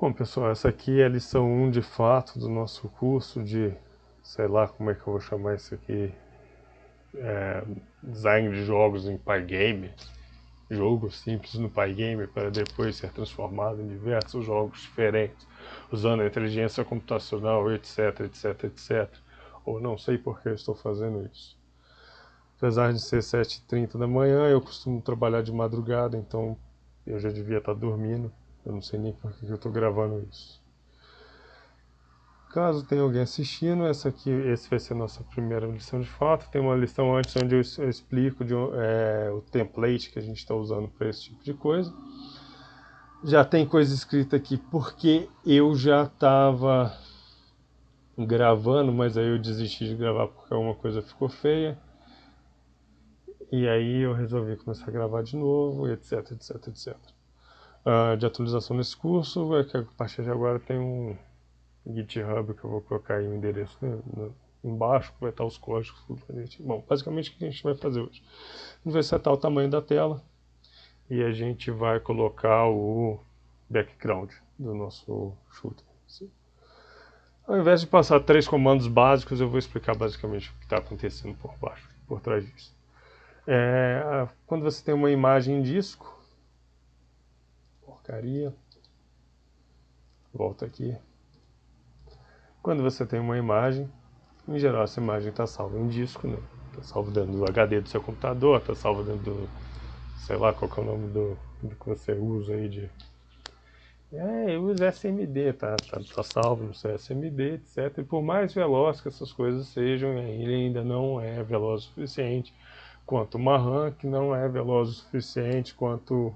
Bom, pessoal, essa aqui é a lição 1 de fato do nosso curso de, sei lá como é que eu vou chamar isso aqui, design de jogos em Pygame, jogo simples no Pygame para depois ser transformado em diversos jogos diferentes, usando a inteligência computacional, etc, etc, etc. Ou não sei por que eu estou fazendo isso. Apesar de ser 7h30 da manhã, eu costumo trabalhar de madrugada, então eu já devia estar dormindo. Eu não sei nem por que eu estou gravando isso. Caso tenha alguém assistindo, esse vai ser a nossa primeira lição de fato. Tem uma lição antes onde eu explico o template que a gente está usando para esse tipo de coisa. Já tem coisa escrita aqui porque eu já estava gravando, mas aí eu desisti de gravar porque alguma coisa ficou feia. E aí eu resolvi começar a gravar de novo, etc, etc, etc. De atualização desse curso, é que a partir de agora tem um GitHub que eu vou colocar aí o endereço embaixo, que vai estar os códigos. Bom, basicamente o que a gente vai fazer hoje? A gente vai setar o tamanho da tela e a gente vai colocar o background do nosso shooter. Ao invés de passar 3 comandos básicos, eu vou explicar basicamente o que está acontecendo por baixo, por trás disso. Quando você tem uma imagem em disco, porcaria, volta aqui. Quando você tem uma imagem, em geral essa imagem está salva em disco, né? Está salva dentro do HD do seu computador, está salva dentro do, sei lá qual que é o nome do que você usa aí de... eu uso SMD, tá salvo no seu SMD, etc. E por mais veloz que essas coisas sejam, ele ainda não é veloz o suficiente quanto uma RAM, que não é veloz o suficiente quanto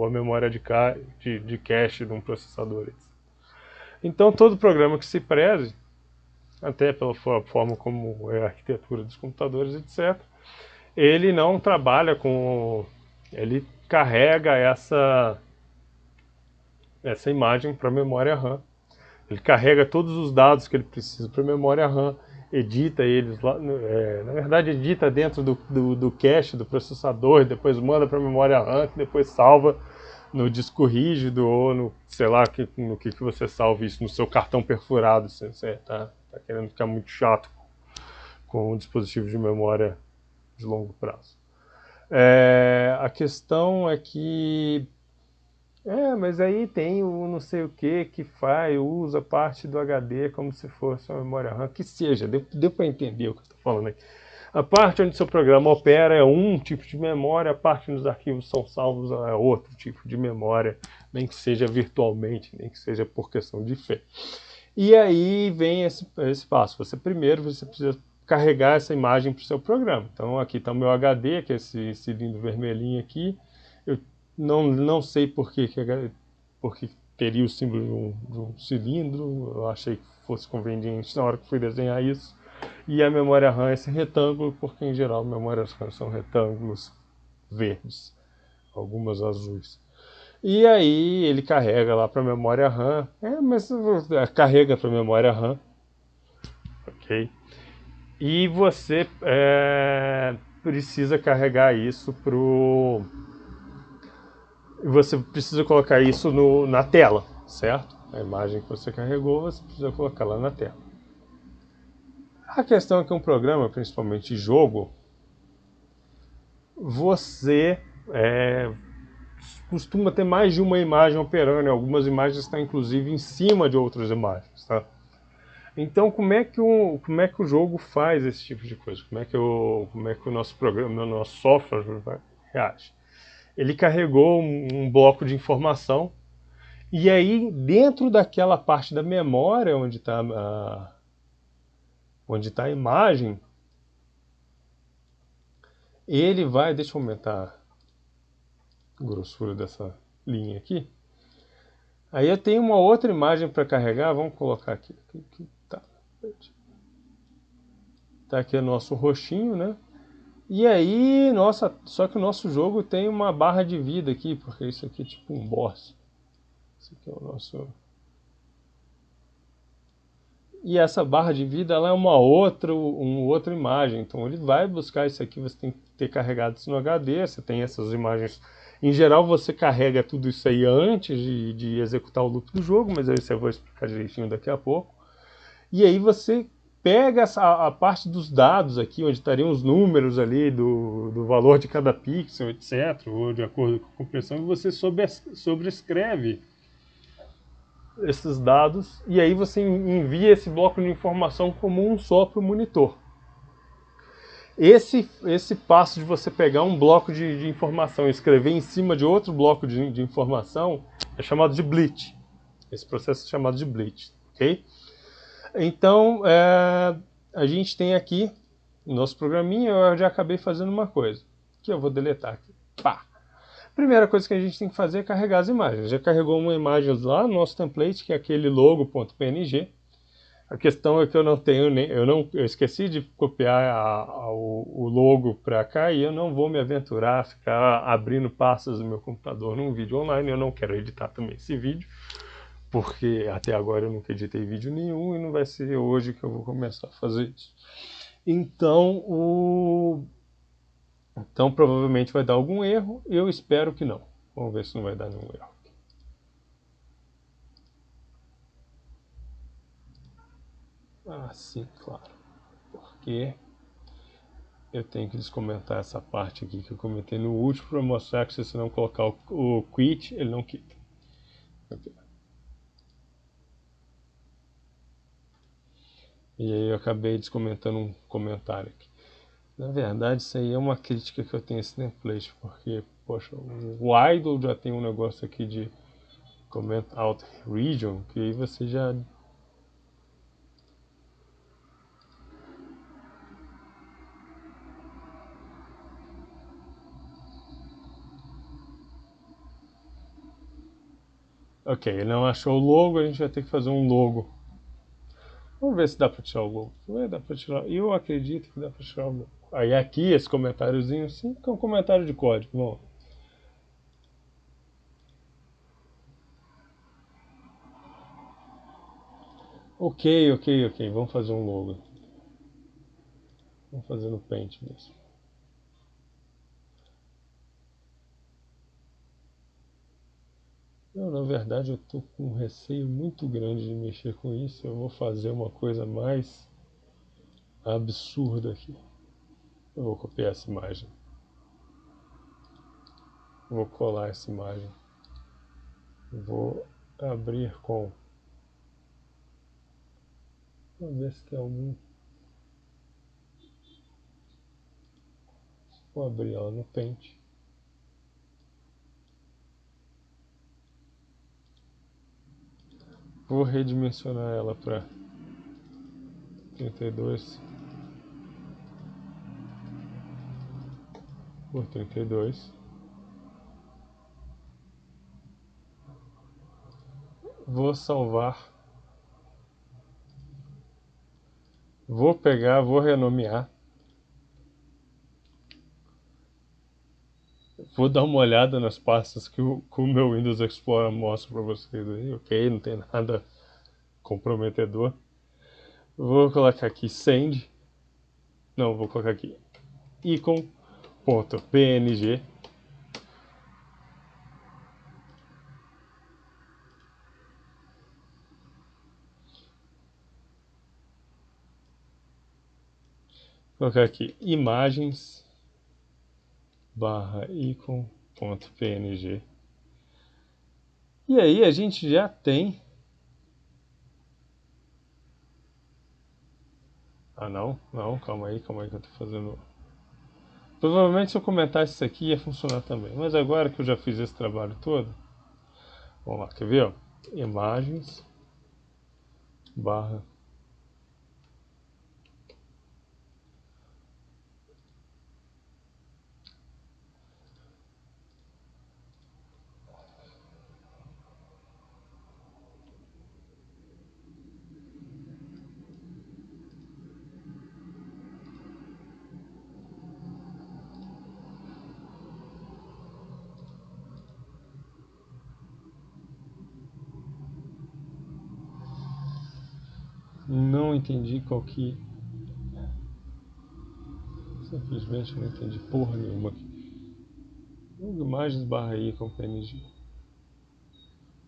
a memória de cache de um processador. Então todo programa que se preze, até pela forma como é a arquitetura dos computadores, etc., ele não trabalha com... ele carrega essa imagem para a memória RAM. Ele carrega todos os dados que ele precisa para a memória RAM, edita eles lá, na verdade edita dentro do cache do processador, depois manda para a memória RAM, que depois salva no disco rígido ou no, sei lá, no que você salve isso, no seu cartão perfurado, se você tá querendo ficar muito chato com um dispositivo de memória de longo prazo. A questão é que mas aí tem o não sei o que usa parte do HD como se fosse uma memória RAM, que seja, deu para entender o que eu estou falando aqui. A parte onde seu programa opera é um tipo de memória, a parte onde os arquivos são salvos é outro tipo de memória, nem que seja virtualmente, nem que seja por questão de fé. E aí vem esse passo. Primeiro você precisa carregar essa imagem para o seu programa. Então aqui está o meu HD, que é esse cilindro vermelhinho aqui. Eu não sei por que teria o símbolo de um cilindro. Eu achei que fosse conveniente na hora que fui desenhar isso. E a memória RAM é esse retângulo, porque em geral memórias RAM são retângulos verdes, algumas azuis. E aí ele carrega lá para a memória RAM, mas carrega para a memória RAM, ok? E você precisa carregar isso você precisa colocar isso na tela, certo? A imagem que você carregou, você precisa colocar lá na tela. A questão é que um programa, principalmente jogo, você costuma ter mais de uma imagem operando, e algumas imagens estão inclusive em cima de outras imagens, tá? Então como é que o jogo faz esse tipo de coisa? Como é que o nosso programa, o nosso software reage? Ele carregou um bloco de informação e aí dentro daquela parte da memória onde está a imagem, ele vai, deixa eu aumentar a grossura dessa linha aqui. Aí eu tenho uma outra imagem para carregar, vamos colocar aqui. Tá aqui o nosso roxinho, né? E aí, só que o nosso jogo tem uma barra de vida aqui, porque isso aqui é tipo um boss. Esse aqui é o nosso... E essa barra de vida ela é uma outra imagem. Então ele vai buscar isso aqui, você tem que ter carregado isso no HD, você tem essas imagens. Em geral você carrega tudo isso aí antes de executar o loop do jogo, mas isso eu vou explicar direitinho daqui a pouco. E aí você pega a parte dos dados aqui, onde estariam os números ali do valor de cada pixel, etc., ou de acordo com a compressão, e você sobrescreve esses dados, e aí você envia esse bloco de informação como um só para o monitor. Esse passo de você pegar um bloco de informação e escrever em cima de outro bloco de informação é chamado de bleach. Esse processo é chamado de bleach, ok? Então, a gente tem aqui no nosso programinha, eu já acabei fazendo uma coisa, que eu vou deletar aqui. Pá! Primeira coisa que a gente tem que fazer é carregar as imagens. Já carregou uma imagem lá no nosso template, que é aquele logo.png. A questão é que eu não tenho nem, eu esqueci de copiar o logo para cá e eu não vou me aventurar a ficar abrindo pastas do meu computador num vídeo online. Eu não quero editar também esse vídeo, porque até agora eu nunca editei vídeo nenhum e não vai ser hoje que eu vou começar a fazer isso. Então provavelmente vai dar algum erro, eu espero que não. Vamos ver se não vai dar nenhum erro. Ah, sim, claro. Porque eu tenho que descomentar essa parte aqui que eu comentei no último para mostrar que se você não colocar o quit, ele não quita. Okay. E aí eu acabei descomentando um comentário aqui. Na verdade, isso aí é uma crítica que eu tenho a esse template, porque, poxa, o idle já tem um negócio aqui de comment out region, que aí você já... Ok, ele não achou o logo, a gente vai ter que fazer um logo. Vamos ver se dá para tirar o logo. Dá para tirar. Eu acredito que dá para tirar o logo. Aí aqui, esse comentáriozinho, sim, que é um comentário de código. Bom, ok. Vamos fazer um logo. Vamos fazer no Paint mesmo. Eu, na verdade, eu estou com um receio muito grande de mexer com isso. Eu vou fazer uma coisa mais absurda aqui. Eu vou copiar essa imagem. Vou colar essa imagem. Vou abrir com... Vamos ver se tem algum... Vou abrir ela no Paint. Vou redimensionar ela para 32 por 32. Vou salvar. Vou pegar, vou renomear. Vou dar uma olhada nas pastas que o meu Windows Explorer mostra para vocês aí, ok? Não tem nada comprometedor. Vou colocar aqui send. Não, vou colocar aqui icon.png. Vou colocar aqui imagens barra icon.png. E aí a gente já tem... Ah, não, calma aí que eu tô fazendo... Provavelmente se eu comentasse isso aqui ia funcionar também. Mas agora que eu já fiz esse trabalho todo, vamos lá, quer ver? Ó? Imagens barra Não entendi qual que... Simplesmente não entendi porra nenhuma aqui. Imagens barra i com PNG.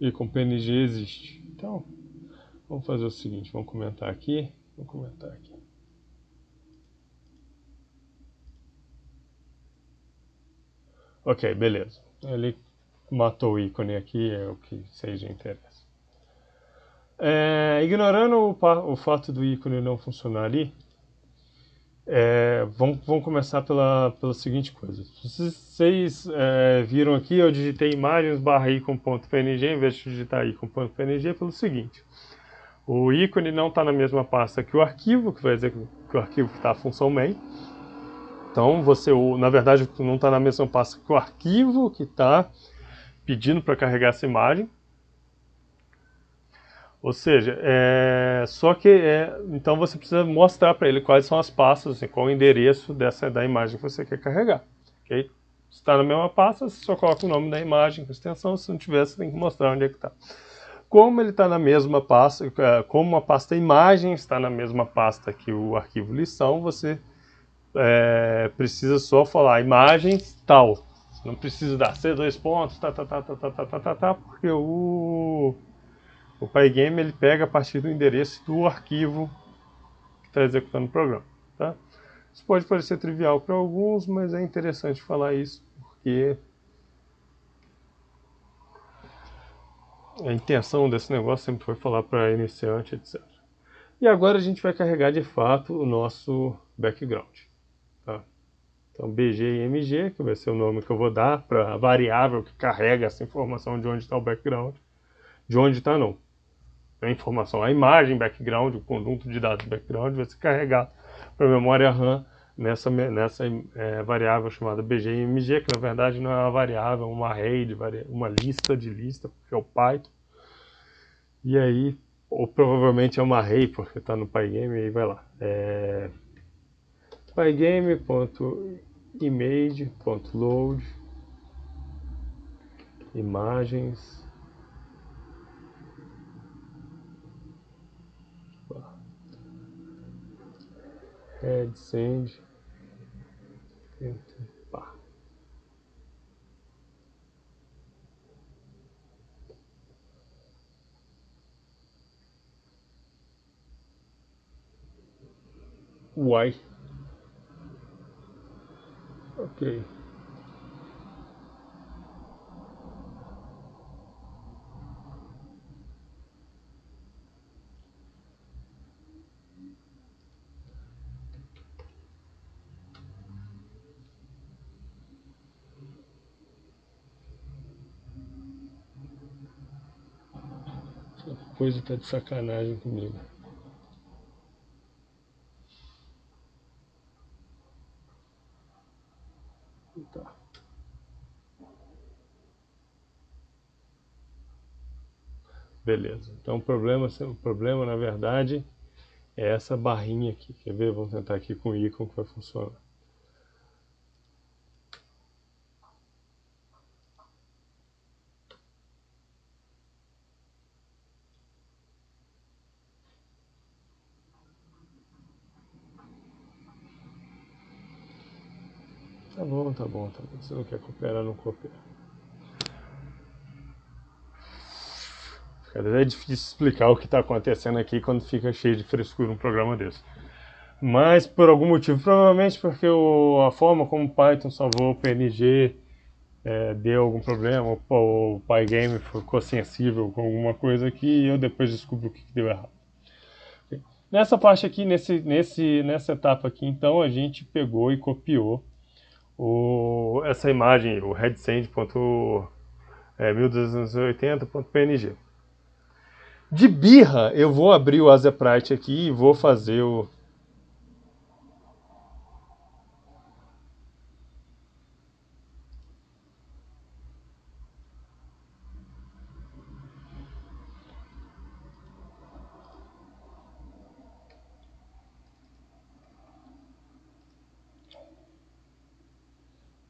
I com PNG existe. Então, vamos fazer o seguinte, vamos comentar aqui. Ok, beleza. Ele matou o ícone aqui, é o que seja interessa. Ignorando o fato do ícone não funcionar ali, vamos começar pela seguinte coisa. Vocês viram aqui, eu digitei imagens barra icon.png em vez de digitar icon.png pelo seguinte. O ícone não está na mesma pasta que o arquivo, que vai dizer que o arquivo está a função main. Então, na verdade, não está na mesma pasta que o arquivo que está pedindo para carregar essa imagem. Ou seja, então você precisa mostrar para ele quais são as pastas, assim, qual o endereço da imagem que você quer carregar. Okay? Se está na mesma pasta, você só coloca o nome da imagem com extensão, se não tiver, você tem que mostrar onde é que está. Como ele está na mesma pasta, como a pasta imagem está na mesma pasta que o arquivo lição, você precisa só falar imagens tal. Não precisa dar C2 pontos, porque o Pygame ele pega a partir do endereço do arquivo que está executando o programa. Tá? Isso pode parecer trivial para alguns, mas é interessante falar isso, porque a intenção desse negócio sempre foi falar para iniciante, etc. E agora a gente vai carregar de fato o nosso background. Tá? Então bgimg, que vai ser o nome que eu vou dar para a variável que carrega essa informação de onde está o background. De onde está não. A informação, a imagem background, o conjunto de dados background vai ser carregado para a memória RAM nessa variável chamada bgimg, que na verdade não é uma variável, é uma array, uma lista de lista, porque é o Python. E aí, ou provavelmente é uma array, porque está no Pygame, e aí vai lá. Pygame.image.load imagens headsend pá. Uai. Ok. Essa coisa tá de sacanagem comigo. Tá. Beleza. Então o problema na verdade é essa barrinha aqui. Quer ver? Vamos tentar aqui com o ícone que vai funcionar. Tá bom, tá bom, tá bom. Se não quer cooperar, não coopera. É difícil explicar o que está acontecendo aqui quando fica cheio de frescura um programa desse. Mas por algum motivo, provavelmente porque a forma como o Python salvou o PNG deu algum problema, o Pygame ficou sensível com alguma coisa aqui e eu depois descubro o que deu errado. Nessa parte aqui, nessa etapa aqui, então, a gente pegou e copiou essa imagem, o headsend.1280.png. De birra, eu vou abrir o Azeprite aqui e vou fazer o...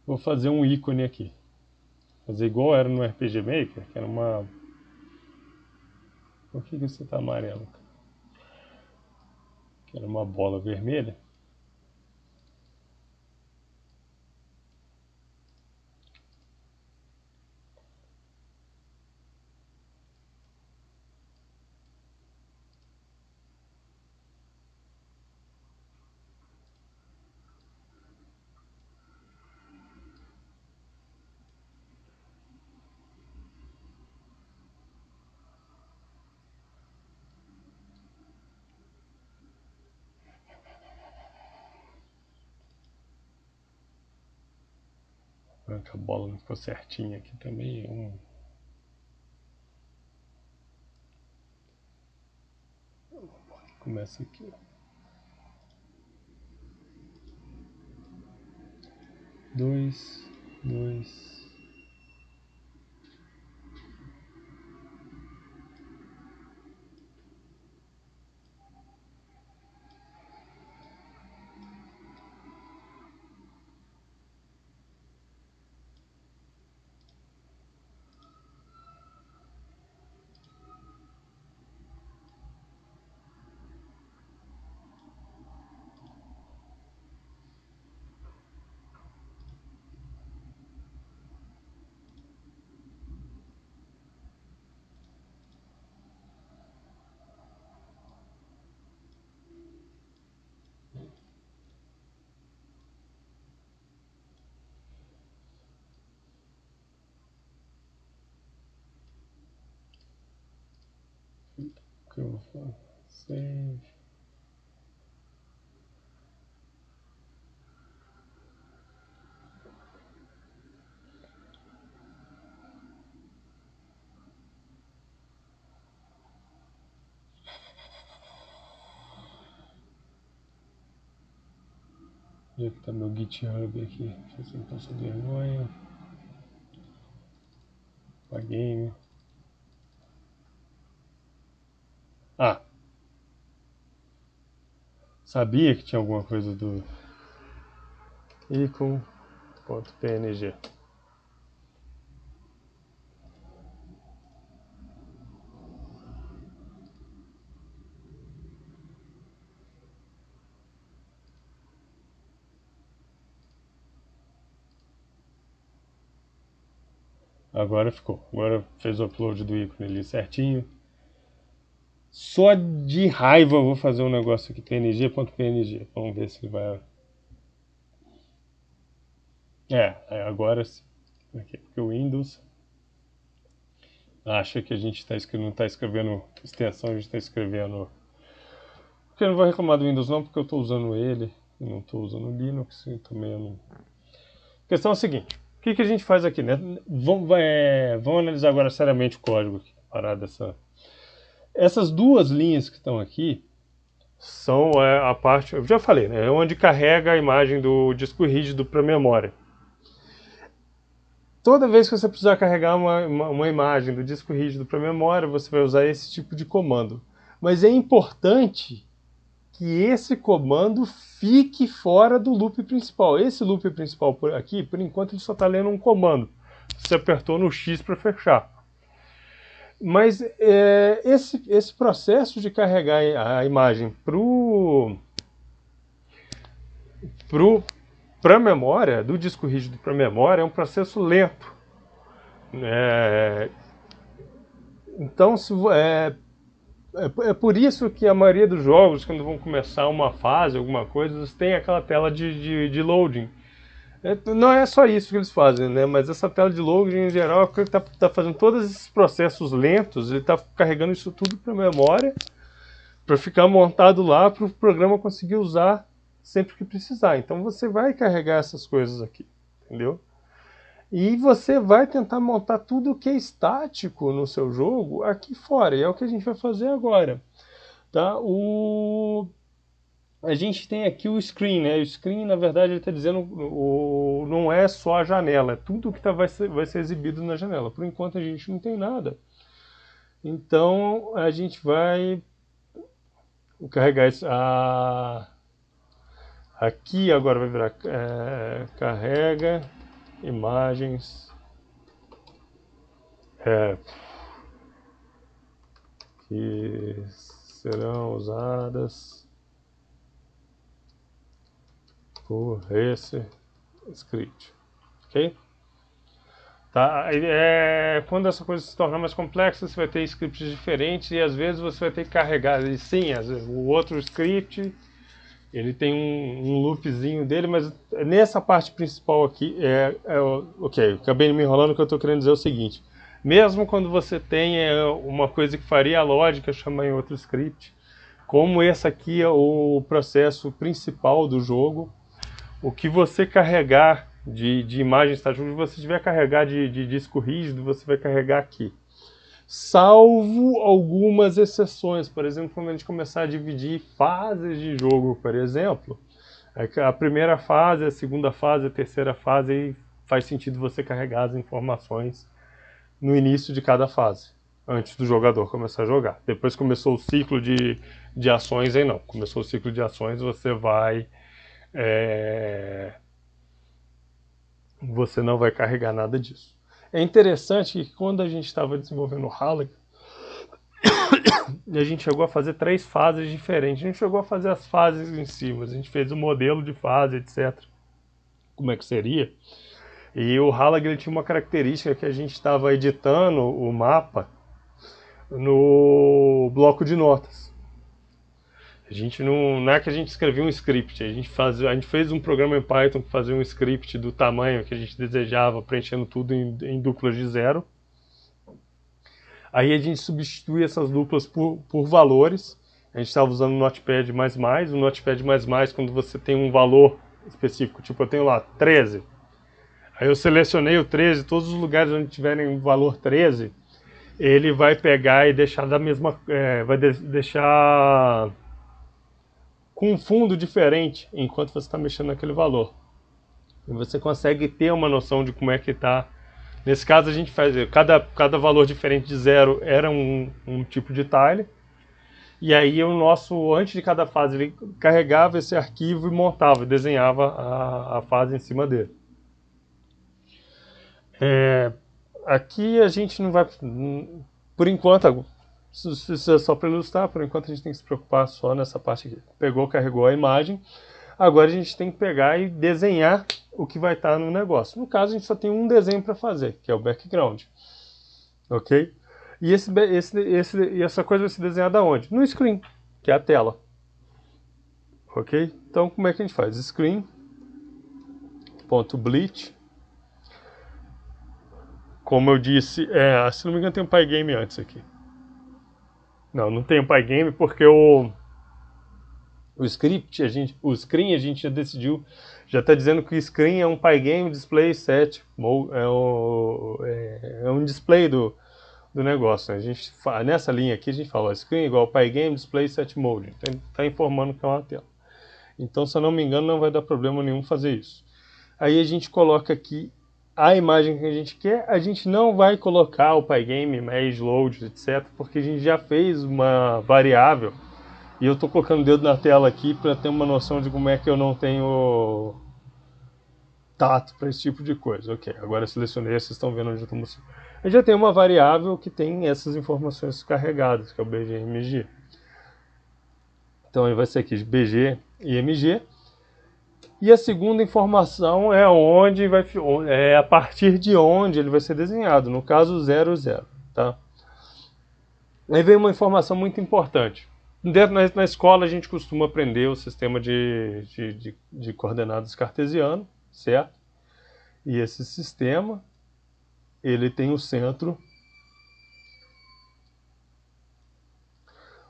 Vou fazer um ícone aqui. Fazer igual era no RPG Maker, que era uma... Por que você tá amarelo? que era uma bola vermelha. A bola não ficou certinha aqui também. Começa aqui. 2, 2. O que eu vou fazer? Save. Onde é que tá meu GitHub aqui? Deixa eu passar vergonha. Apaguei. Ah! Sabia que tinha alguma coisa do icon.png. Agora ficou. Agora fez o upload do ícone ali certinho. Só de raiva eu vou fazer um negócio aqui, png.png. Vamos ver se ele vai... agora sim. Aqui, porque o Windows acha que a gente não está escrevendo extensão, a gente está escrevendo... Porque eu não vou reclamar do Windows não, porque eu estou usando ele. Eu não estou usando o Linux, e também eu não... A questão é a seguinte. O que a gente faz aqui, né? Vamos analisar agora seriamente o código aqui. Essas duas linhas que estão aqui são a parte, eu já falei, né? É onde carrega a imagem do disco rígido para a memória. Toda vez que você precisar carregar uma imagem do disco rígido para a memória, você vai usar esse tipo de comando. Mas é importante que esse comando fique fora do loop principal. Esse loop principal aqui, por enquanto, ele só está lendo um comando. Você apertou no X para fechar. Mas esse processo de carregar a imagem para a memória, do disco rígido para a memória, é um processo lento. Então, é por isso que a maioria dos jogos, quando vão começar uma fase, alguma coisa, eles têm aquela tela de loading. Não é só isso que eles fazem, né? Mas essa tela de loading, em geral, é porque ele está fazendo todos esses processos lentos, ele está carregando isso tudo para a memória, para ficar montado lá, para o programa conseguir usar sempre que precisar. Então você vai carregar essas coisas aqui, entendeu? E você vai tentar montar tudo que é estático no seu jogo aqui fora, e é o que a gente vai fazer agora. Tá? A gente tem aqui o screen, né? O screen, na verdade, ele está dizendo não é só a janela, é tudo que vai ser exibido na janela. Por enquanto a gente não tem nada. Então a gente vai carregar isso. Aqui agora vai virar carrega imagens que serão usadas por esse script, ok? Tá? Quando essa coisa se tornar mais complexa, você vai ter scripts diferentes e às vezes você vai ter que carregar. E sim, às vezes, o outro script ele tem um loopzinho dele, mas nessa parte principal aqui ok, acabei me enrolando. O que eu estou querendo dizer é o seguinte: mesmo quando você tem uma coisa que faria a lógica chamar em outro script, como esse aqui é o processo principal do jogo, o que você carregar de imagem estática, se você tiver carregar de disco rígido, você vai carregar aqui. Salvo algumas exceções, por exemplo, quando a gente começar a dividir fases de jogo, por exemplo, a primeira fase, a segunda fase, a terceira fase, aí faz sentido você carregar as informações no início de cada fase, antes do jogador começar a jogar. Depois começou o ciclo de ações, aí não. Começou o ciclo de ações, você não vai carregar nada disso. É interessante que quando a gente estava desenvolvendo o Halaga, a gente chegou a fazer 3 fases diferentes. A gente chegou a fazer as fases em si, mas a gente fez o modelo de fase, etc. Como é que seria? E o Halaga ele tinha uma característica que a gente estava editando o mapa no bloco de notas. A gente não é que a gente escrevia um script, a gente fez um programa em Python que fazia um script do tamanho que a gente desejava, preenchendo tudo em duplas de 0. Aí a gente substitui essas duplas por valores. A gente estava usando o Notepad++. O Notepad++, quando você tem um valor específico, tipo eu tenho lá 13. Aí eu selecionei o 13, todos os lugares onde tiverem um valor 13, ele vai pegar e deixar da mesma... vai deixar com um fundo diferente enquanto você está mexendo naquele valor. E você consegue ter uma noção de como é que está. Nesse caso a gente faz cada valor diferente de 0 era um tipo de tile. E aí antes de cada fase, ele carregava esse arquivo e montava, desenhava a fase em cima dele. Aqui a gente não vai, por enquanto, só para ilustrar, por enquanto a gente tem que se preocupar só nessa parte aqui. Pegou, carregou a imagem. Agora a gente tem que pegar e desenhar o que vai estar no negócio. No caso, a gente só tem um desenho para fazer, que é o background. Ok? E essa coisa vai ser desenhada onde? No screen, que é a tela. Ok? Então, como é que a gente faz? Screen.bleach. Como eu disse, se não me engano tem um Pygame antes aqui. Não tem um Pygame porque o script, o screen a gente já decidiu, já está dizendo que o screen é um Pygame display set, é um display do negócio. Né? Nessa linha aqui a gente fala screen igual Pygame display set mode, então está informando que é uma tela. Então, se eu não me engano, não vai dar problema nenhum fazer isso. Aí a gente coloca aqui a imagem que a gente quer. A gente não vai colocar o Pygame, image load, etc, porque a gente já fez uma variável. E eu estou colocando o dedo na tela aqui para ter uma noção de como é que eu não tenho tato para esse tipo de coisa. Ok, agora eu selecionei, vocês estão vendo onde eu estou mostrando. Eu já tenho uma variável que tem essas informações carregadas, que é o BG/MG. Então ele vai ser aqui de BG e MG. E a segunda informação é a partir de onde ele vai ser desenhado, no caso 00. Tá? Aí vem uma informação muito importante. Na escola a gente costuma aprender o sistema de coordenadas cartesiano, certo? E esse sistema, ele tem o centro.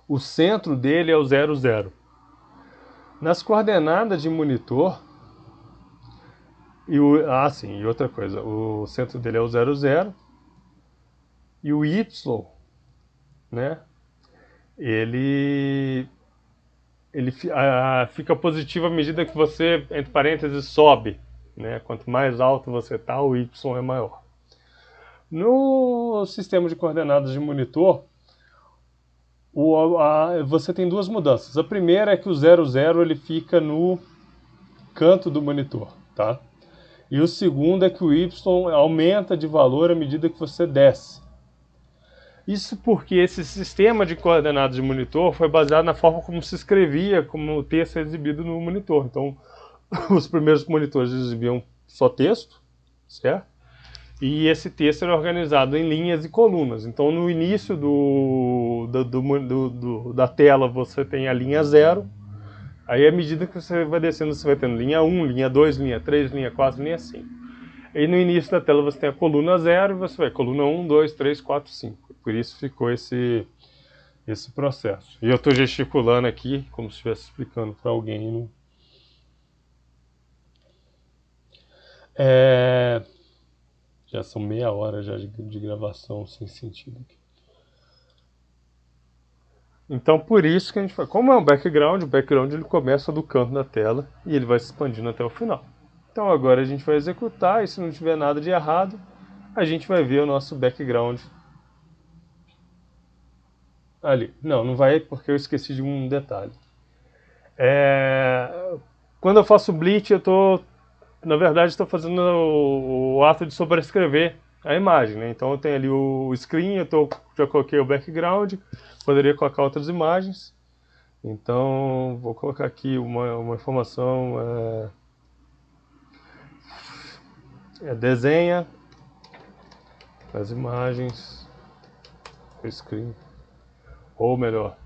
O centro dele é o 00. Nas coordenadas de monitor, e outra coisa, o centro dele é o 00 e o Y, né? Ele fica positivo à medida que você, entre parênteses, sobe, né? Quanto mais alto você está, o Y é maior. No sistema de coordenadas de monitor, você tem duas mudanças. A primeira é que o 00 ele fica no canto do monitor, tá? E o segundo é que o Y aumenta de valor à medida que você desce. Isso porque esse sistema de coordenadas de monitor foi baseado na forma como se escrevia, como o texto é exibido no monitor. Então, os primeiros monitores exibiam só texto, certo? E esse texto era organizado em linhas e colunas. Então, no início da tela, você tem a linha 0. Aí, à medida que você vai descendo, você vai tendo linha 1, linha 2, linha 3, linha 4, linha 5. Aí, no início da tela, você tem a coluna 0 e você vai coluna 1, 2, 3, 4, 5. Por isso ficou esse processo. E eu estou gesticulando aqui, como se estivesse explicando para alguém. Né? Já são meia hora já de gravação sem sentido aqui. Então, por isso que a gente faz. Como é um background, o background ele começa do canto da tela e ele vai se expandindo até o final. Então, agora a gente vai executar e se não tiver nada de errado, a gente vai ver o nosso background ali. Não vai porque eu esqueci de um detalhe. Quando eu faço bleach, na verdade, estou fazendo o ato de sobrescrever a imagem, né? Então eu tenho ali o screen, já coloquei o background, poderia colocar outras imagens. Então vou colocar aqui uma informação, desenha as imagens, o screen, ou melhor,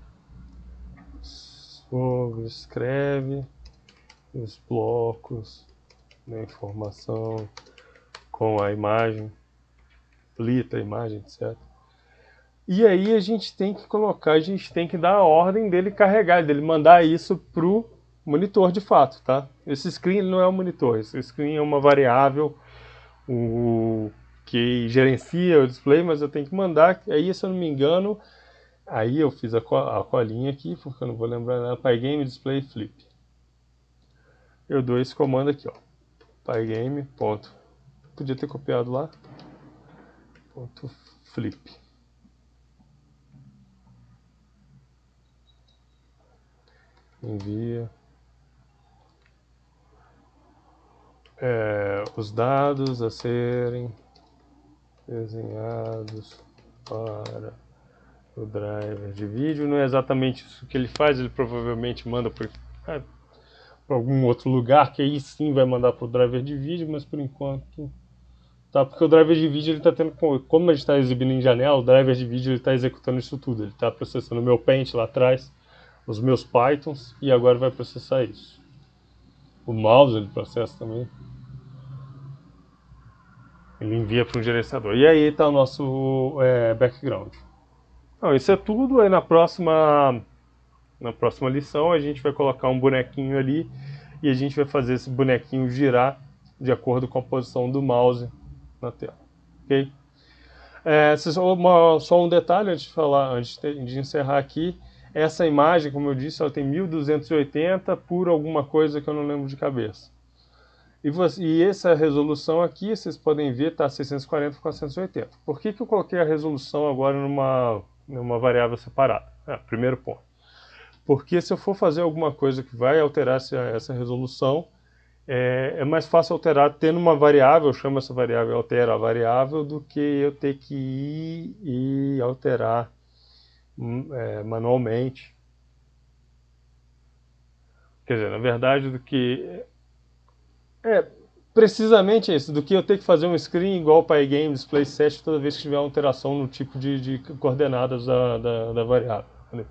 sobrescreve os blocos da informação com a imagem, splita a imagem, etc. E aí a gente tem que dar a ordem dele carregar, dele mandar isso pro monitor de fato, tá? Esse screen não é um monitor, esse screen é uma variável que gerencia o display, mas eu tenho que mandar, aí se eu não me engano, aí eu fiz a colinha aqui, porque eu não vou lembrar nada, pygame display flip. Eu dou esse comando aqui, ó, pygame, ponto, podia ter copiado lá, ponto flip. Envia os dados a serem desenhados para o driver de vídeo. Não é exatamente isso que ele faz, ele provavelmente manda para algum outro lugar, que aí sim vai mandar para o driver de vídeo, mas por enquanto tá, porque o driver de vídeo ele está tendo, como a gente está exibindo em janela, o driver de vídeo ele está executando isso tudo, ele está processando o meu Paint lá atrás, os meus Pythons, e agora vai processar isso. O mouse ele processa também. Ele envia para um gerenciador. E aí está o nosso background. Então, isso é tudo. Aí na próxima lição a gente vai colocar um bonequinho ali e a gente vai fazer esse bonequinho girar de acordo com a posição do mouse na tela. Ok? Só um detalhe antes de encerrar aqui. Essa imagem, como eu disse, ela tem 1280 por alguma coisa que eu não lembro de cabeça. E essa resolução aqui, vocês podem ver, está 640 por 480. Por que eu coloquei a resolução agora numa variável separada? Primeiro ponto. Porque se eu for fazer alguma coisa que vai alterar essa resolução, é mais fácil alterar tendo uma variável, eu chamo essa variável altera a variável, do que eu ter que ir e alterar manualmente. Quer dizer, na verdade, precisamente isso, do que eu ter que fazer um screen igual para pygame display set toda vez que tiver uma alteração no tipo de coordenadas da variável. Entendeu?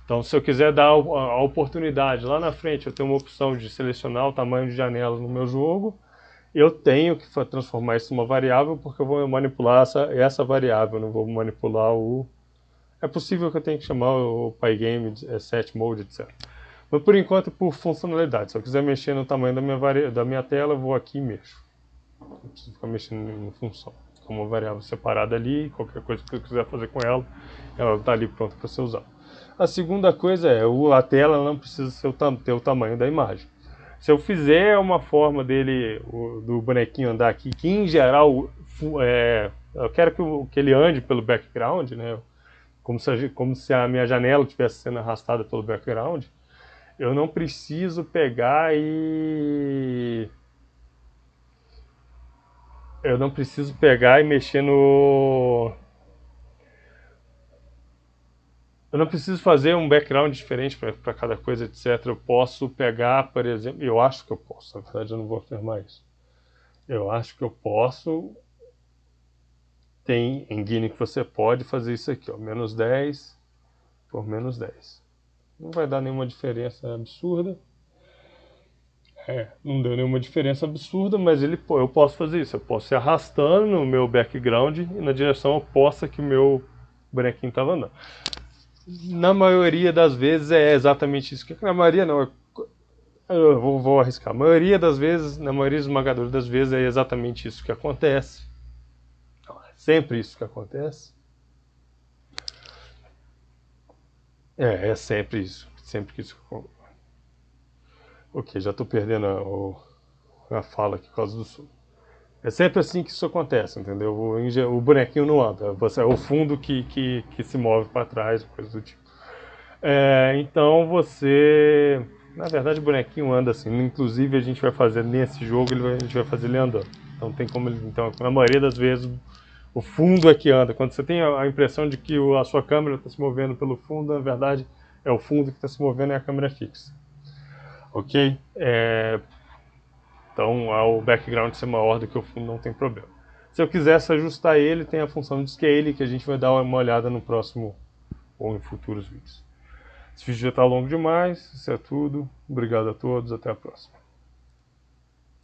Então, se eu quiser dar a oportunidade lá na frente, eu tenho uma opção de selecionar o tamanho de janelas no meu jogo, eu tenho que transformar isso numa variável, porque eu vou manipular essa variável, eu não vou manipular o... É possível que eu tenha que chamar o pygame set mode, etc. Mas por enquanto, por funcionalidade. Se eu quiser mexer no tamanho da minha tela, eu vou aqui e mexo. Não preciso ficar mexendo em função. É uma variável separada ali, qualquer coisa que eu quiser fazer com ela, ela está ali pronta para ser usada. A segunda coisa a tela não precisa ter o tamanho da imagem. Se eu fizer uma forma do bonequinho andar aqui, que em geral eu quero que ele ande pelo background, né? Como se a minha janela estivesse sendo arrastada pelo background, eu não preciso pegar e mexer Eu não preciso fazer um background diferente para cada coisa, etc. Eu posso pegar, por exemplo, eu acho que eu posso, na verdade eu não vou afirmar isso. Eu acho que eu posso, tem em Gini que você pode fazer isso aqui, ó, menos 10 por menos 10. Não vai dar nenhuma diferença absurda. Não deu nenhuma diferença absurda, mas eu posso fazer isso. Eu posso ir arrastando no meu background e na direção oposta que o meu bonequinho estava andando. Na maioria das vezes é exatamente isso. Na maioria não, eu vou arriscar. A maioria das vezes, na maioria esmagadora das vezes, é exatamente isso que acontece. É sempre isso que acontece. É sempre isso. Sempre que isso acontece. Ok, já estou perdendo a fala aqui por causa do som. É sempre assim que isso acontece, entendeu? O bonequinho não anda. É o fundo que se move para trás, coisa do tipo. Então você. Na verdade, o bonequinho anda assim. Inclusive, a gente vai fazer nesse jogo, a gente vai fazer ele andando. Então, tem como ele. Então, na maioria das vezes, o fundo é que anda. Quando você tem a impressão de que a sua câmera está se movendo pelo fundo, na verdade, é o fundo que está se movendo e a câmera fixa. Ok? Então, o background ser maior do que o fundo não tem problema. Se eu quisesse ajustar ele, tem a função de scale que a gente vai dar uma olhada no próximo ou em futuros vídeos. Esse vídeo já está longo demais, isso é tudo. Obrigado a todos, até a próxima.